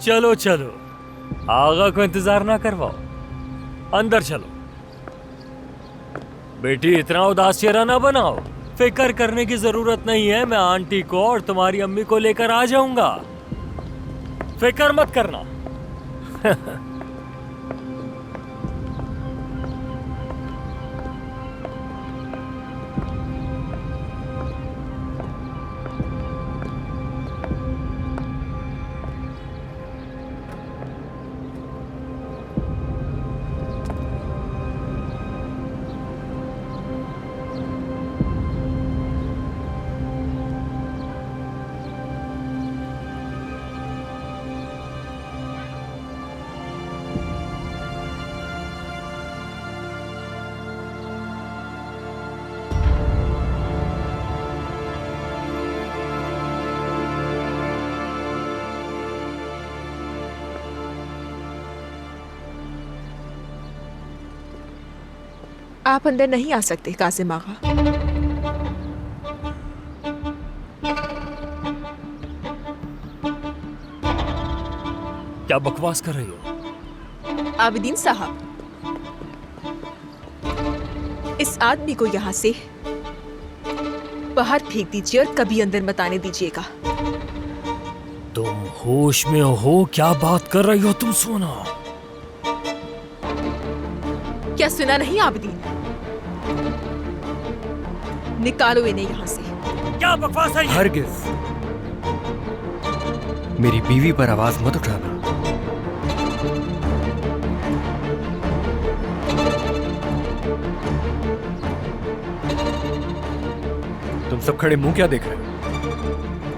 चलो चलो, आगा को इंतजार ना करवाओ, अंदर चलो। बेटी इतना उदास चेहरा ना बनाओ, फिक्र करने की जरूरत नहीं है, मैं आंटी को और तुम्हारी अम्मी को लेकर आ जाऊंगा, फिक्र मत करना। आप अंदर नहीं आ सकते कासिम आगा। क्या बकवास कर रही हो? आबिदीन साहब, इस आदमी को यहाँ से बाहर फेंक दीजिए और कभी अंदर मत आने दीजिएगा। तुम होश में हो? क्या बात कर रही हो तुम सोना? क्या सुना नहीं आबिदीन? निकालो इन्हें यहाँ से। क्या बकवास है ये? हरगिज मेरी बीवी पर आवाज मत उठाना। तुम सब खड़े मुंह क्या देख रहे हो?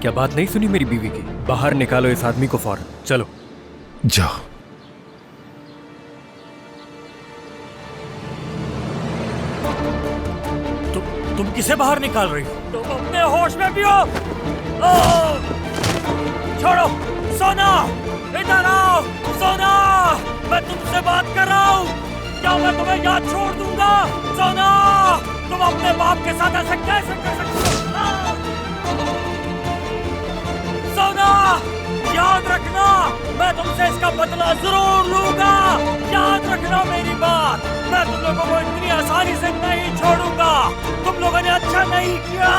क्या बात नहीं सुनी मेरी बीवी की? बाहर निकालो इस आदमी को फौरन। चलो जाओ। तुम किसे बाहर निकाल रही हो? तुम अपने होश में भी हो? छोड़ो सोना, इधर आओ सोना, मैं तुमसे बात कर रहा हूँ। क्या मैं तुम्हें याद छोड़ दूंगा? सोना, तुम अपने बाप के साथ ऐसे कैसे कर सकते हो? सोना, याद रखना, मैं तुमसे इसका बदला जरूर लूंगा। याद रखना मेरी बात, मैं तुम लोगों को इतनी आसानी से नहीं छोड़ूंगा। तुम लोगों ने अच्छा नहीं किया।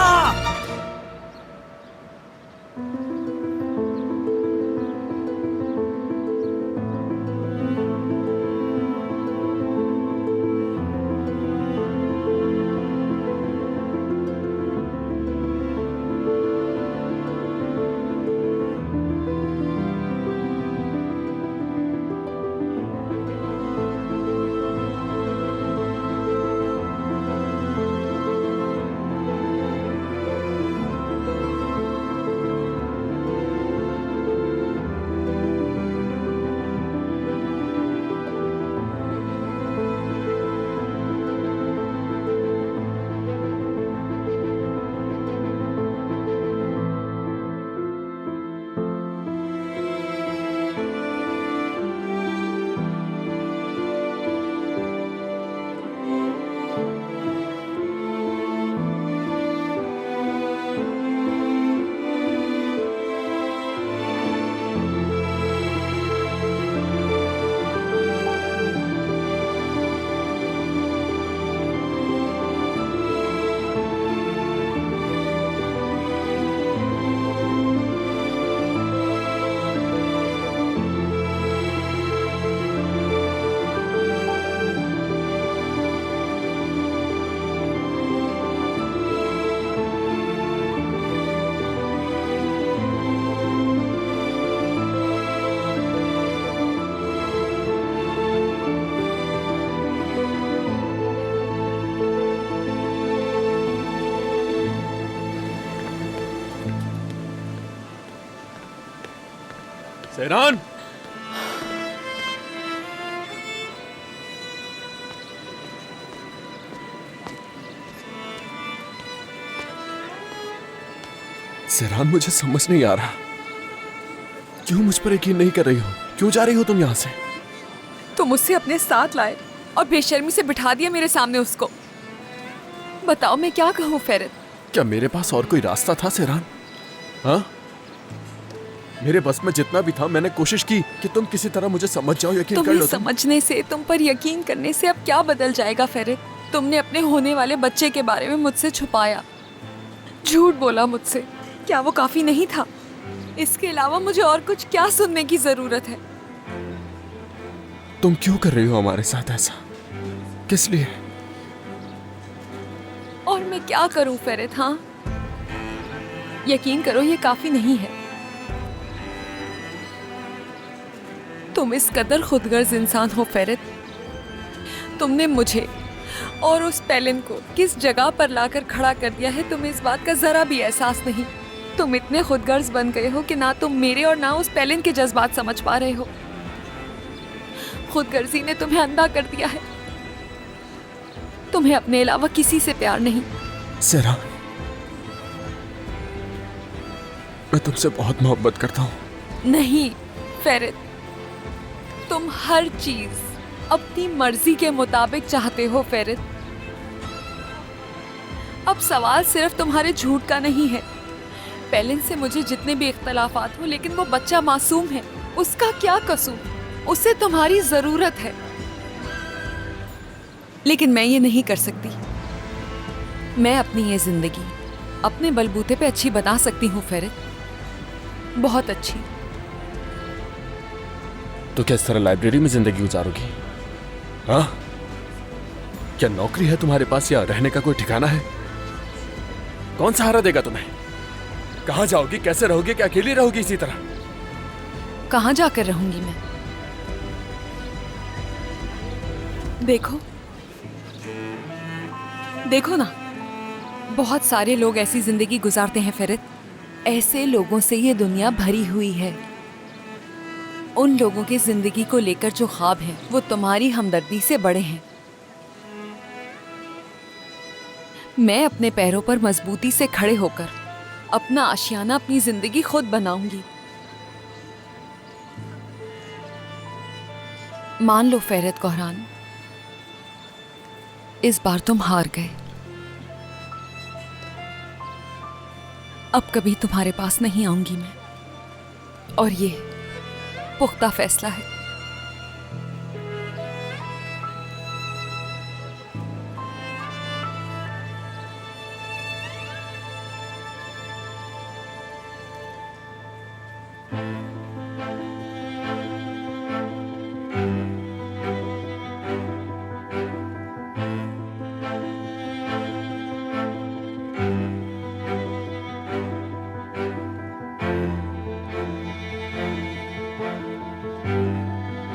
सेरान, सेरान मुझे समझ नहीं आ रहा, क्यों मुझ पर यकीन नहीं कर रही हो? क्यों जा रही हो तुम यहाँ से? तुम उससे अपने साथ लाए और बेशर्मी से बिठा दिया मेरे सामने उसको। बताओ मैं क्या कहूँ फेरत? क्या मेरे पास और कोई रास्ता था सेरान? हाँ, मेरे बस में जितना भी था मैंने कोशिश की कि तुम किसी तरह मुझे समझ जाओ, यकीन कर तुम्हें लो तुम। समझने से, तुम पर यकीन करने से अब क्या बदल जाएगा फेरित? तुमने अपने होने वाले बच्चे के बारे में मुझसे छुपाया, झूठ बोला मुझसे। क्या वो काफी नहीं था? इसके अलावा मुझे और कुछ क्या सुनने की जरूरत है? तुम क्यों कर रही हो हमारे साथ ऐसा? किस लिए? और मैं क्या करूं फेरित? हाँ, यकीन करो ये काफी नहीं है। तुम इस कदर खुदगर्ज इंसान हो फेरित। तुमने मुझे और उस पेलिन को किस जगह पर लाकर खड़ा कर दिया है, तुम्हें इस बात का जरा भी एहसास नहीं। तुम इतने खुदगर्ज बन गए हो कि ना तुम मेरे और ना उस पेलिन के जज्बात समझ पा रहे हो। खुदगर्जी ने तुम्हें अंधा कर दिया है। तुम्हें अपने अलावा किसी से प्यार नहीं। सेरान, मैं तुमसे बहुत मोहब्बत करता हूँ। नहीं फेरित, तुम हर चीज अपनी मर्जी के मुताबिक चाहते हो फेरित। अब सवाल सिर्फ तुम्हारे झूठ का नहीं है। पेलिन से मुझे जितने भी इख्तलाफात हो, लेकिन वो बच्चा मासूम है। उसका क्या कसूर? उसे तुम्हारी जरूरत है। लेकिन मैं ये नहीं कर सकती। मैं अपनी ये जिंदगी अपने बलबूते पे अच्छी बना सकती हूँ फेरित, बहुत अच्छी। तो क्या इस तरह लाइब्रेरी में जिंदगी गुजारोगी? हाँ? क्या नौकरी है तुम्हारे पास या रहने का कोई ठिकाना है? कौन सहारा देगा तुम्हें? कहाँ जाओगी, कैसे रहोगी, क्या अकेली रहोगी इसी तरह? कहाँ जाकर रहूंगी मैं? देखो देखो ना, बहुत सारे लोग ऐसी जिंदगी गुजारते हैं फेरित। ऐसे लोगों से ये दुनिया भरी हुई है। उन लोगों की जिंदगी को लेकर जो ख्वाब हैं, वो तुम्हारी हमदर्दी से बड़े हैं। मैं अपने पैरों पर मजबूती से खड़े होकर अपना आशियाना, अपनी जिंदगी खुद बनाऊंगी। मान लो फेरित कोहरान, इस बार तुम हार गए। अब कभी तुम्हारे पास नहीं आऊंगी मैं, और ये पुख्ता फैसला है।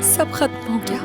सब खत्म हो गया।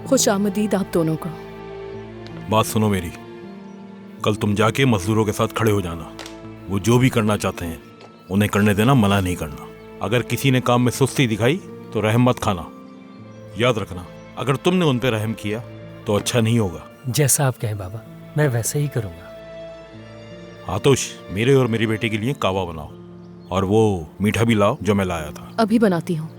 खुश आमदीद आप दोनों को। बात सुनो मेरी, कल तुम जाके मजदूरों के साथ खड़े हो जाना। वो जो भी करना चाहते हैं उन्हें करने देना, मना नहीं करना। अगर किसी ने काम में सुस्ती दिखाई तो रहम मत खाना। याद रखना, अगर तुमने उन पे रहम किया तो अच्छा नहीं होगा। जैसा आप कहें बाबा, मैं वैसे ही करूंगा। आतुश, मेरे और मेरी बेटी के लिए कावा बनाओ, और वो मीठा भी लाओ जो मैं लाया था। अभी बनाती हूँ।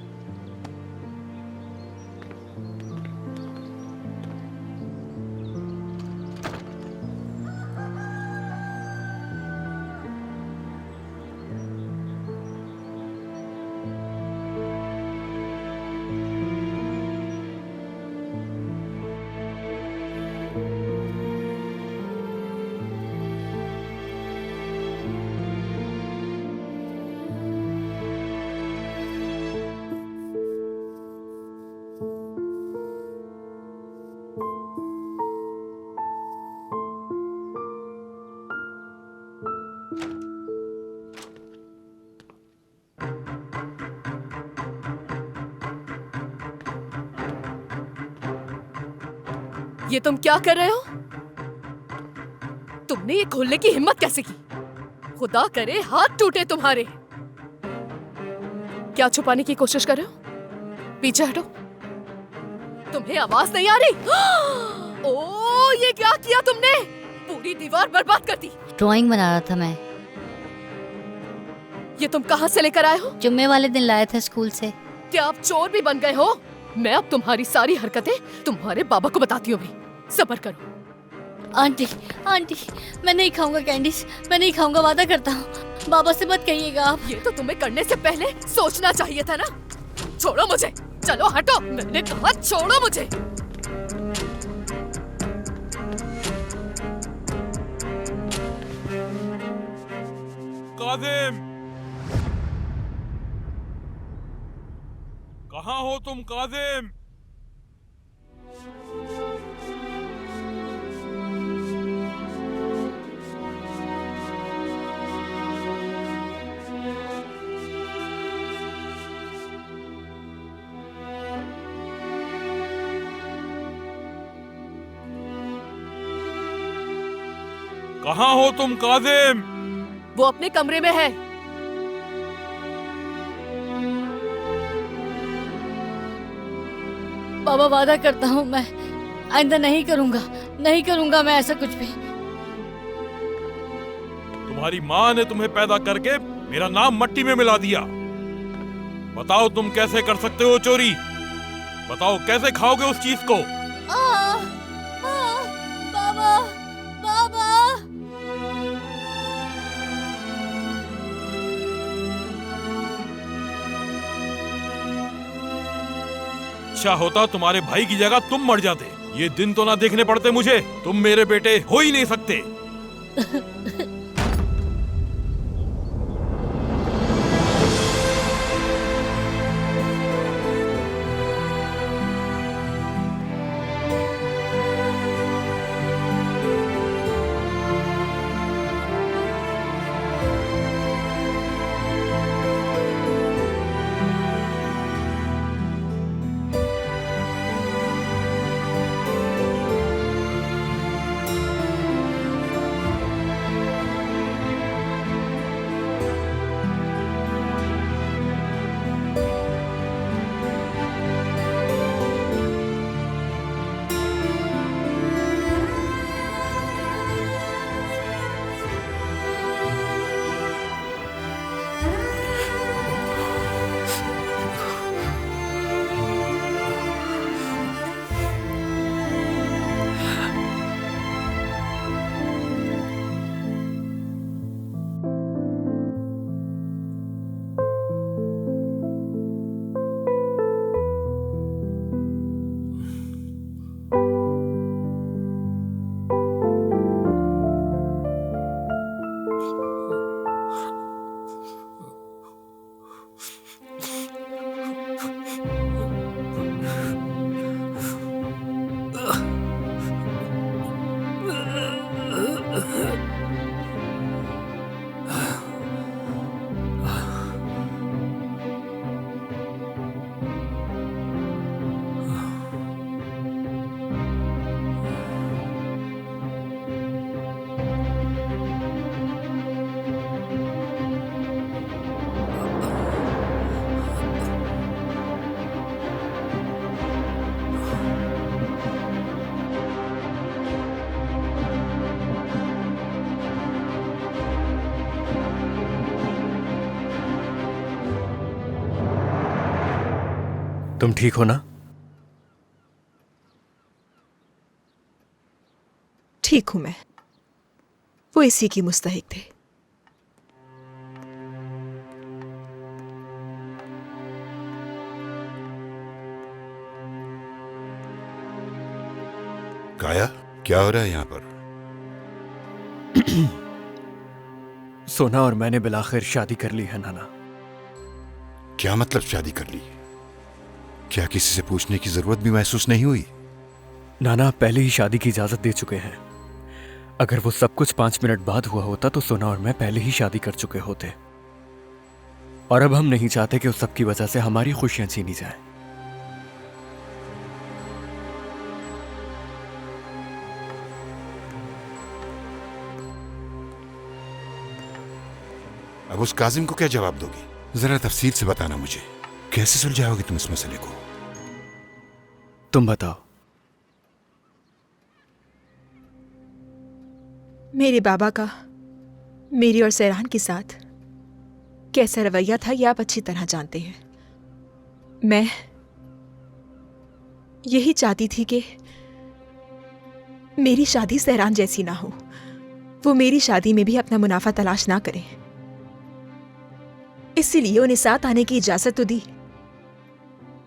ये तुम क्या कर रहे हो? तुमने ये खोलने की हिम्मत कैसे की? खुदा करे हाथ टूटे तुम्हारे। क्या छुपाने की कोशिश कर रहे हो? पीछे हटो। तुम्हें आवाज नहीं आ रही? ओ, ये क्या किया तुमने? पूरी दीवार बर्बाद कर दी। ड्राइंग बना रहा था मैं। ये तुम कहाँ से लेकर आए हो? जुम्मे वाले दिन लाए थे स्कूल से। क्या आप चोर भी बन गए हो? मैं अब तुम्हारी सारी हरकतें तुम्हारे बाबा को बताती हूँ। भी सब्र करो। आंटी, आंटी, मैं नहीं खाऊंगा कैंडीज, मैं नहीं खाऊंगा, वादा करता हूँ। बाबा से मत कहिएगा आप। ये तो तुम्हें करने से पहले सोचना चाहिए था ना। छोड़ो मुझे, चलो हटो। मैंने कहा छोड़ो मुझे। काजिम, कहाँ हो तुम काजिम? कहाँ हो तुम काजिम? वो अपने कमरे में है। बाबा, वादा करता हूँ मैं आइंदा नहीं करूंगा, नहीं करूंगा मैं ऐसा कुछ भी। तुम्हारी माँ ने तुम्हें पैदा करके मेरा नाम मट्टी में मिला दिया। बताओ तुम कैसे कर सकते हो चोरी? बताओ कैसे खाओगे उस चीज को? बाबा, बाबा। अच्छा होता तुम्हारे भाई की जगह तुम मर जाते। ये दिन तो ना देखने पड़ते मुझे। तुम मेरे बेटे हो ही नहीं सकते। तुम ठीक हो ना? ठीक हूं मैं। वो इसी की मुस्तहिक थे। काया, क्या हो रहा है यहाँ पर? सोना और मैंने बिलाखिर शादी कर ली है नाना। क्या मतलब शादी कर ली? क्या किसी से पूछने की जरूरत भी महसूस नहीं हुई? नाना पहले ही शादी की इजाजत दे चुके हैं। अगर वो सब कुछ 5 मिनट बाद हुआ होता तो सोना और मैं पहले ही शादी कर चुके होते। और अब हम नहीं चाहते कि उस सब की वजह से हमारी खुशियां छीनी जाए। अब उस काजिम को क्या जवाब दोगी? जरा तफसील से बताना मुझे। कैसे सुलझाओगी तुम इस मसले को? तुम बताओ। मेरे बाबा का मेरी और सैरान के साथ कैसा रवैया था ये आप अच्छी तरह जानते हैं। मैं यही चाहती थी कि मेरी शादी सैरान जैसी ना हो। वो मेरी शादी में भी अपना मुनाफा तलाश ना करें, इसीलिए उन्हें साथ आने की इजाजत तो दी,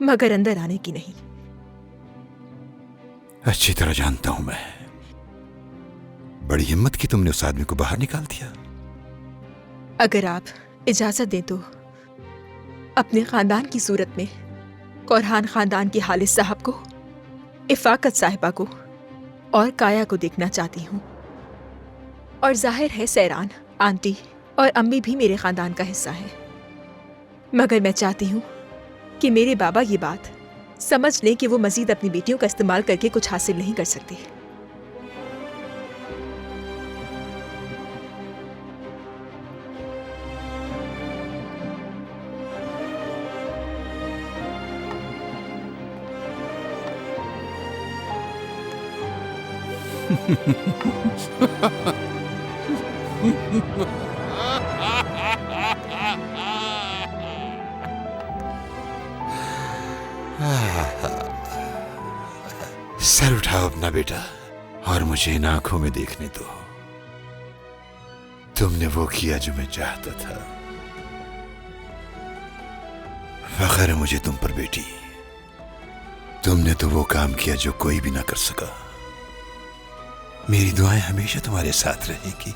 मगर अंदर आने की नहीं। अच्छी तरह जानता हूं मैं। बड़ी हिम्मत की तुमने उस आदमी को बाहर निकाल दिया। अगर आप इजाजत दें तो अपने खानदान की सूरत में कौरहान खानदान के हालिस साहब को, इफाकत साहिबा को और काया को देखना चाहती हूँ। और जाहिर है सैरान, आंटी और अम्मी भी मेरे खानदान का हिस्सा है, मगर मैं चाहती हूँ कि मेरे बाबा ये बात समझ लें कि वो मजीद अपनी बेटियों का इस्तेमाल करके कुछ हासिल नहीं कर सकते। सर उठाओ अपना बेटा और मुझे इन आंखों में देखने दो। तुमने वो किया जो मैं चाहता था। फख्र है मुझे तुम पर बेटी। तुमने तो वो काम किया जो कोई भी ना कर सका। मेरी दुआएं हमेशा तुम्हारे साथ रहेगी।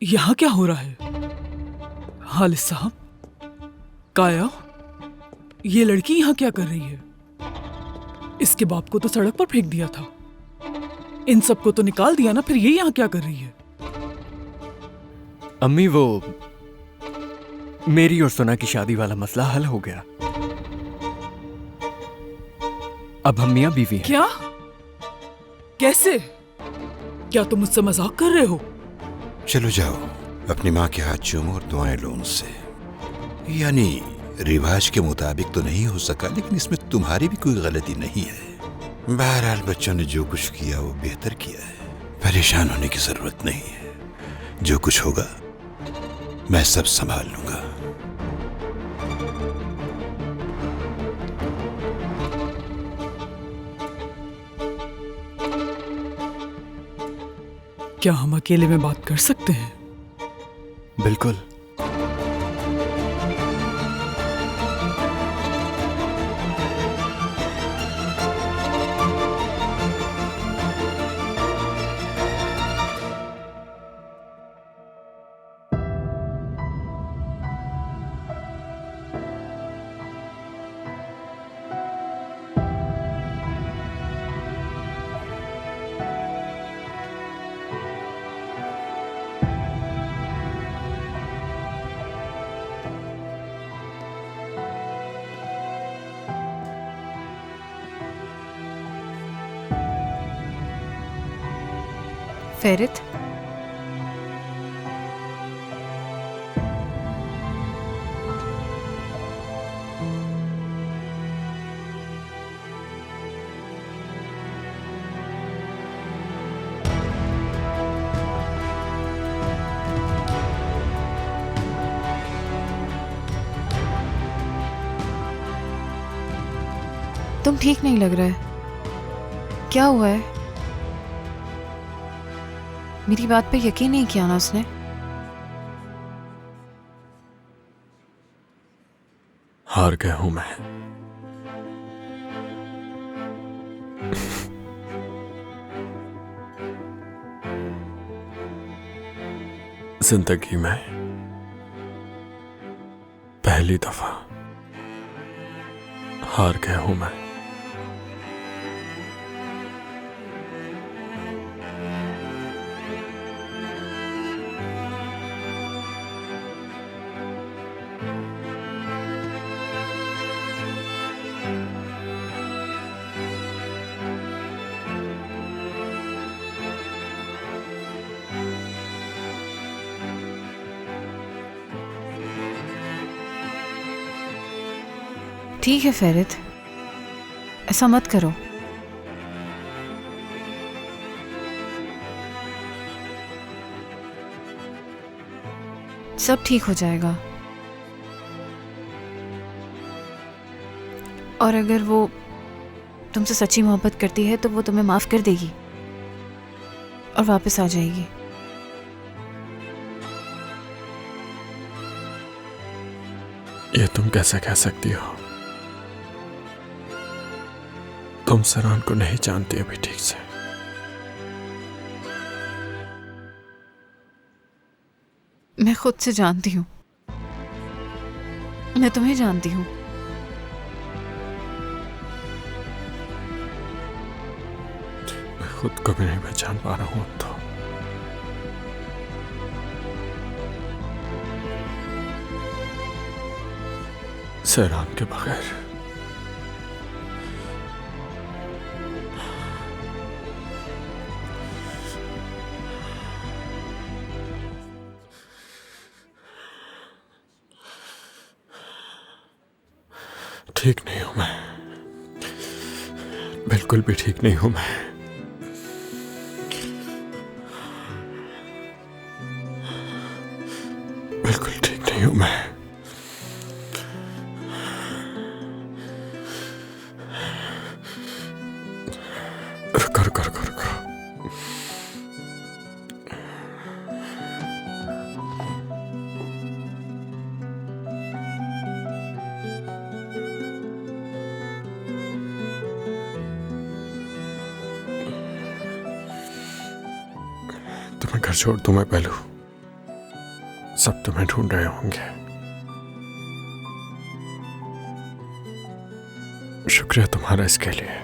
यहाँ क्या हो रहा है? हालिस साहब, काया, ये लड़की यहाँ क्या कर रही है? इसके बाप को तो सड़क पर फेंक दिया था, इन सबको तो निकाल दिया ना, फिर ये यहाँ क्या कर रही है? अम्मी, वो मेरी और सोना की शादी वाला मसला हल हो गया। अब हम मियां बीवी हैं। क्या? कैसे? क्या तुम मुझसे मजाक कर रहे हो? चलो जाओ, अपनी माँ के हाथ चूमो और दुआएं लो उनसे। यानी रिवाज के मुताबिक तो नहीं हो सका, लेकिन इसमें तुम्हारी भी कोई गलती नहीं है। बहरहाल बच्चों ने जो कुछ किया वो बेहतर किया है। परेशान होने की जरूरत नहीं है। जो कुछ होगा मैं सब संभाल लूंगा। क्या हम अकेले में बात कर सकते हैं? बिल्कुल। फेरित, तुम ठीक नहीं लग रहे। क्या हुआ है? मेरी बात पे यकीन नहीं किया ना उसने। हार गया हूं मैं। जिंदगी में पहली दफा हार गया हूं मैं। ठीक है फेरित, ऐसा मत करो। सब ठीक हो जाएगा। और अगर वो तुमसे सच्ची मोहब्बत करती है तो वो तुम्हें माफ कर देगी और वापस आ जाएगी। ये तुम कैसे कह सकती हो? तुम सरान को नहीं जानती अभी ठीक से। मैं खुद से जानती हूँ, मैं तुम्हें जानती हूँ। मैं खुद को भी नहीं पहचान पा रहा हूं अब तो। सरान के बगैर ठीक नहीं हूं मैं, बिल्कुल भी ठीक नहीं हूं मैं। बिल्कुल ठीक नहीं हूं मैं। रुको रुको रुको रुको। तुम्हें घर छोड़ दूं मैं पहलू? सब तुम्हें ढूंढ रहे होंगे। शुक्रिया तुम्हारा इसके लिए।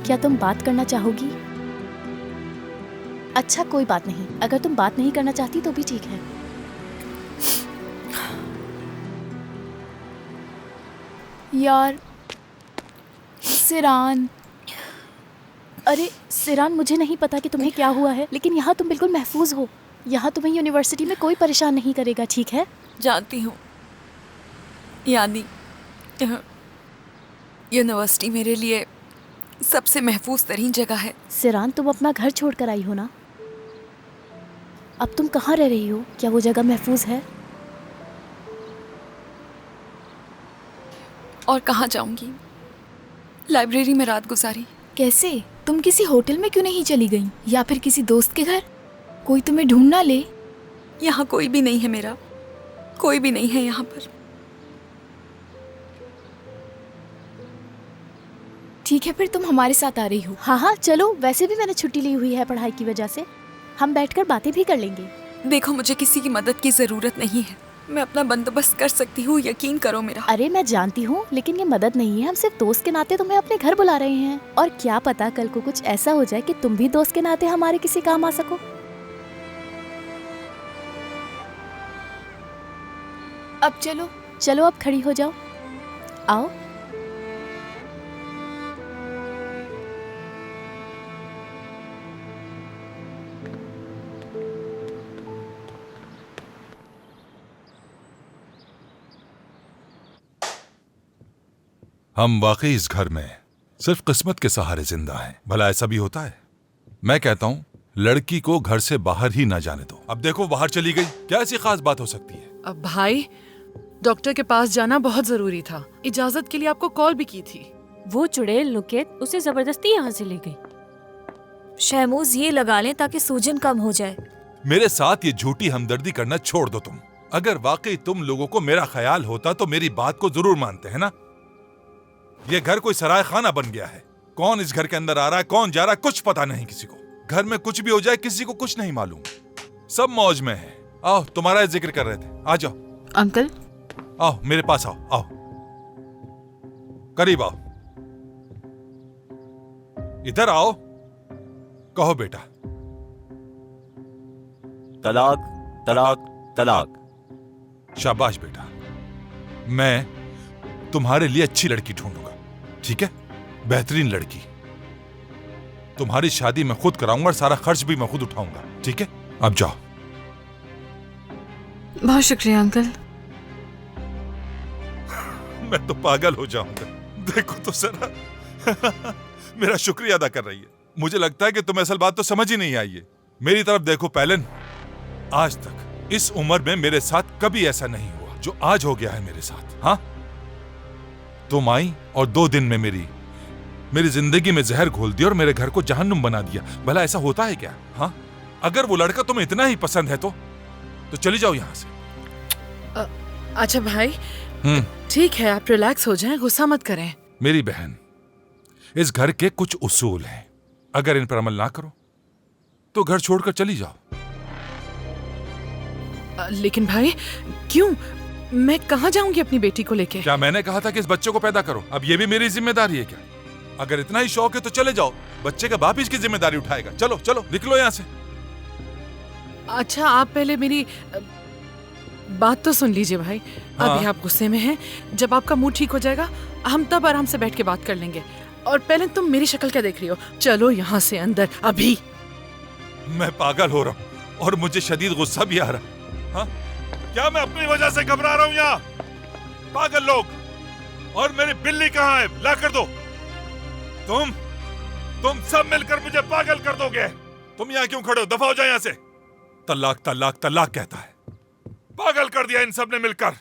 क्या तुम बात करना चाहोगी? अच्छा कोई बात नहीं, अगर तुम बात नहीं करना चाहती तो भी ठीक है। यार सिरान, अरे सिरान, मुझे नहीं पता कि तुम्हें क्या हुआ है, लेकिन यहाँ तुम बिल्कुल महफूज हो। यहाँ तुम्हें यूनिवर्सिटी में कोई परेशान नहीं करेगा, ठीक है? जानती हूँ यानी यूनिवर्सिटी मेरे लिए सबसे महफूज तरीन जगह है। सिरान, तुम अपना घर छोड़कर आई हो ना? अब तुम कहाँ रह रही हो? क्या वो जगह महफूज है? और कहाँ जाऊंगी? लाइब्रेरी में रात गुजारी। कैसे? तुम किसी होटल में क्यों नहीं चली गई, या फिर किसी दोस्त के घर? कोई तुम्हें ढूंढ ना ले? यहाँ कोई भी नहीं है मेरा, कोई भी नहीं है यहाँ पर। ठीक है, फिर तुम हमारे साथ आ रही हो? हाँ हाँ चलो, वैसे भी मैंने छुट्टी ली हुई है पढ़ाई की वजह से, हम बैठकर बातें भी कर लेंगे। देखो, मुझे किसी की मदद की जरूरत नहीं है, मैं अपना बंदोबस्त कर सकती हूँ, यकीन करो मेरा। अरे मैं जानती हूँ, लेकिन ये मदद नहीं है, हम सिर्फ दोस्त के नाते तुम्हें अपने घर बुला रहे हैं। और क्या पता कल को कुछ ऐसा हो जाए कि तुम भी दोस्त के नाते हमारे किसी काम आ सको। अब चलो चलो, अब खड़ी हो जाओ, आओ। हम वाकई इस घर में सिर्फ किस्मत के सहारे जिंदा हैं। भला ऐसा भी होता है? मैं कहता हूँ लड़की को घर से बाहर ही ना जाने दो। अब देखो बाहर चली गई, क्या ऐसी खास बात हो सकती है? अब भाई, डॉक्टर के पास जाना बहुत जरूरी था, इजाजत के लिए आपको कॉल भी की थी। वो चुड़ैल नुकेत उसे जबरदस्ती यहाँ से ले गई। शहमूज ये लगा लें ताकि सूजन कम हो जाए। मेरे साथ ये झूठी हमदर्दी करना छोड़ दो तुम। अगर वाकई तुम लोगों को मेरा ख्याल होता तो मेरी बात को जरूर मानते, है ना? ये घर कोई सराय खाना बन गया है। कौन इस घर के अंदर आ रहा है, कौन जा रहा है, कुछ पता नहीं किसी को। घर में कुछ भी हो जाए किसी को कुछ नहीं मालूम। सब मौज में है। आओ, तुम्हारा जिक्र कर रहे थे, आ जाओ। अंकल आओ मेरे पास आओ, आओ करीब आओ, इधर आओ। कहो बेटा। तलाक तलाक तलाक। शाबाश बेटा, मैं तुम्हारे लिए अच्छी लड़की ढूंढूंगा, ठीक है? बेहतरीन लड़की। तुम्हारी शादी मैं खुद कराऊंगा और सारा खर्च भी मैं खुद उठाऊंगा, ठीक है? अब जाओ। बहुत शुक्रिया अंकल। मैं तो पागल हो जाऊंगा। देखो तो जरा मेरा शुक्रिया अदा कर रही है। मुझे लगता है कि तुम्हें असल बात तो समझ ही नहीं आई है। मेरी तरफ देखो पैलन, आज तक इस उम्र में मेरे साथ कभी ऐसा नहीं हुआ जो आज हो गया है मेरे साथ। हाँ, तुम आई और 2 दिन में मेरी जिंदगी में जहर घोल दिया और मेरे घर को जहन्नुम बना दिया। भला ऐसा होता है क्या? हाँ, अगर वो लड़का तुम्हें इतना ही पसंद है तो चली जाओ यहां से। अच्छा भाई, ठीक है, आप रिलैक्स हो जाएं, गुस्सा मत करें। मेरी बहन, इस घर के कुछ उसूल हैं, अगर इन पर अमल ना करो तो घर छोड़कर चली जाओ। लेकिन भाई, क्यों? मैं कहाँ जाऊंगी अपनी बेटी को लेके? क्या मैंने कहा था कि इस बच्चे को पैदा करो? अब ये भी मेरी जिम्मेदारी है क्या? अगर इतना ही शौक है तो चले जाओ, बच्चे का बाप इसकी जिम्मेदारी उठाएगा। चलो चलो निकलो यहाँ से। अच्छा, आप पहले मेरी बात तो सुन लीजिए भाई। हाँ। अभी आप गुस्से में हैं, जब आपका मूड ठीक हो जाएगा हम तब आराम से बैठ के बात कर लेंगे। और पहले तुम मेरी शक्ल क्या देख रही हो? चलो यहाँ से अंदर अभी। मैं पागल हो रहा हूँ और मुझे शदीद गुस्सा भी आ रहा। हाँ? क्या मैं अपनी वजह से घबरा रहा हूँ यहाँ? पागल लोग। और मेरी बिल्ली कहाँ है? ला कर दो। तुम सब मिलकर मुझे पागल कर दोगे। तुम यहाँ क्यों खड़े हो? दफा हो जाए यहाँ से। तलाक तलाक तलाक कहता है। पागल कर दिया इन सब ने मिलकर।